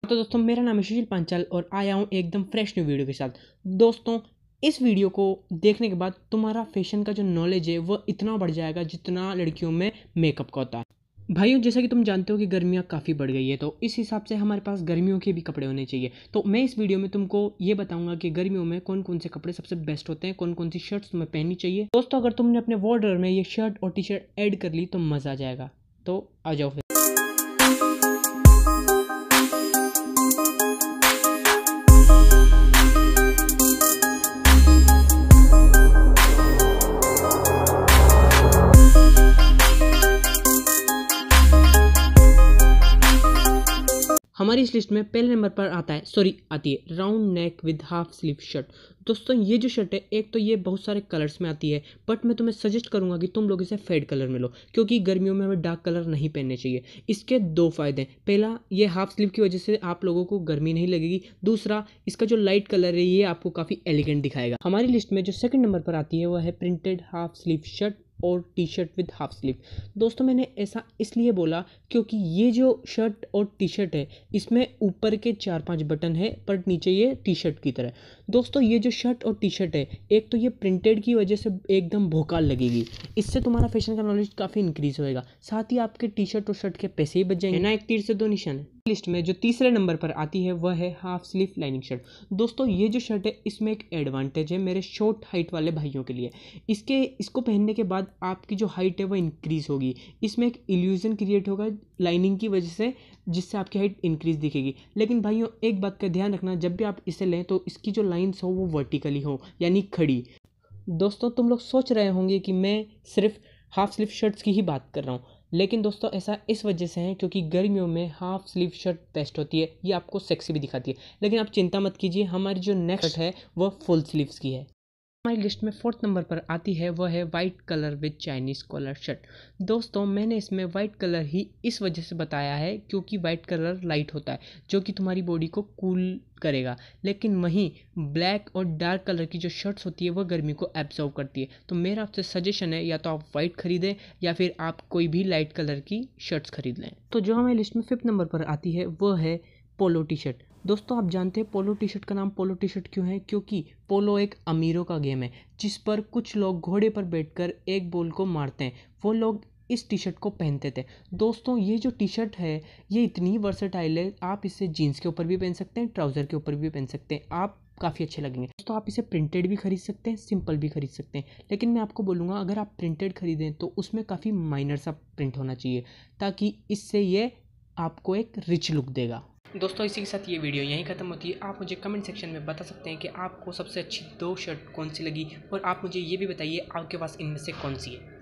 तो दोस्तों मेरा नाम है सुशील पांचाल और आया हूँ एकदम फ्रेश न्यू वीडियो के साथ। दोस्तों इस वीडियो को देखने के बाद तुम्हारा फैशन का जो नॉलेज है वो इतना बढ़ जाएगा जितना लड़कियों में मेकअप का होता है। भाइयों, जैसा कि तुम जानते हो कि गर्मियाँ काफ़ी बढ़ गई है, तो इस हिसाब से हमारे पास गर्मियों के भी कपड़े होने चाहिए। तो मैं इस वीडियो में तुमको ये बताऊंगा कि गर्मियों में कौन कौन से कपड़े सबसे बेस्ट होते हैं, कौन कौन सी शर्ट्स तुम्हें पहननी चाहिए। दोस्तों अगर तुमने अपने वार्डरोब में ये शर्ट और टी शर्ट ऐड कर ली तो मज़ा आ जाएगा। तो आ जाओ फिर। हमारी इस लिस्ट में पहले नंबर पर आती है round neck with half sleeve shirt. दोस्तों ये जो शर्ट है, एक तो ये बहुत सारे कलर्स में आती है, बट मैं तुम्हें सजेस्ट करूंगा कि तुम लोग इसे फेड कलर में लो, क्योंकि गर्मियों में हमें डार्क कलर नहीं पहनने चाहिए। इसके दो फायदे हैं। पहला, ये हाफ स्लीव की वजह से आप लोगों को गर्मी नहीं लगेगी। दूसरा, इसका जो लाइट कलर है ये आपको काफ़ी एलिगेंट दिखाएगा। हमारी लिस्ट में जो सेकंड नंबर पर आती है वह है प्रिंटेड हाफ स्लीव शर्ट और T shirt with half sleeve. दोस्तों मैंने ऐसा इसलिए बोला क्योंकि ये जो शर्ट और टी शर्ट है इसमें ऊपर के 4-5 बटन है, पर नीचे ये टी शर्ट की तरह। दोस्तों ये जो शर्ट और टी शर्ट है, एक तो ये प्रिंटेड की वजह से एकदम भोकाल लगेगी, इससे तुम्हारा फैशन का नॉलेज काफ़ी इंक्रीज होएगा, साथ ही आपके टी शर्ट और शर्ट के पैसे ही बच जाएंगे ना, एक तीर से दो निशान। लिस्ट में जो तीसरे नंबर पर आती है वह है हाफ स्लीव लाइनिंग शर्ट। दोस्तों ये जो शर्ट है इसमें एक एडवांटेज है मेरे शॉर्ट हाइट वाले भाइयों के लिए। इसको पहनने के बाद आपकी जो हाइट है वो इंक्रीज होगी। इसमें एक इल्यूजन क्रिएट होगा लाइनिंग की वजह से, जिससे आपकी हाइट इंक्रीज दिखेगी। लेकिन भाइयों एक बात का ध्यान रखना, जब भी आप इसे लें तो इसकी जो लाइन्स हो वो वर्टिकली हो, यानी खड़ी। दोस्तों तुम लोग सोच रहे होंगे कि मैं सिर्फ हाफ स्लीव शर्ट्स की ही बात कर रहा हूँ, लेकिन दोस्तों ऐसा इस वजह से है क्योंकि गर्मियों में हाफ स्लीव शर्ट बेस्ट होती है, ये आपको सेक्सी भी दिखाती है। लेकिन आप चिंता मत कीजिए, हमारी जो नेक्स्ट है वह फुल स्लीव्स की है। हमारी लिस्ट में फोर्थ नंबर पर आती है वह है white colour with Chinese collar shirt. दोस्तों मैंने इसमें वाइट कलर ही इस वजह से बताया है क्योंकि वाइट कलर लाइट होता है जो कि तुम्हारी बॉडी को कूल करेगा, लेकिन वहीं ब्लैक और डार्क कलर की जो शर्ट्स होती है वह गर्मी को एब्जॉर्व करती है। तो मेरा आपसे सजेशन है या तो आप वाइट खरीदें या फिर आप कोई भी लाइट कलर की शर्ट्स खरीद लें। तो जो हमारी लिस्ट में फिफ्थ नंबर पर आती है वह है पोलो टी शर्ट। दोस्तों आप जानते हैं पोलो टी शर्ट का नाम पोलो टी शर्ट क्यों है? क्योंकि पोलो एक अमीरों का गेम है जिस पर कुछ लोग घोड़े पर बैठकर एक बॉल को मारते हैं, वो लोग इस टी शर्ट को पहनते थे। दोस्तों ये जो टी शर्ट है ये इतनी वर्सेटाइल है, आप इसे जीन्स के ऊपर भी पहन सकते हैं, ट्राउज़र के ऊपर भी पहन सकते हैं, आप काफ़ी अच्छे लगेंगे। दोस्तों आप इसे प्रिंटेड भी खरीद सकते हैं, सिंपल भी खरीद सकते हैं, लेकिन मैं आपको बोलूँगा अगर आप प्रिंटेड खरीदें तो उसमें काफ़ी माइनर सा प्रिंट होना चाहिए, ताकि इससे ये आपको एक रिच लुक देगा। दोस्तों इसी के साथ ये वीडियो यहीं ख़त्म होती है। आप मुझे कमेंट सेक्शन में बता सकते हैं कि आपको सबसे अच्छी 2 शर्ट कौन सी लगी, और आप मुझे ये भी बताइए आपके पास इनमें से कौन सी है।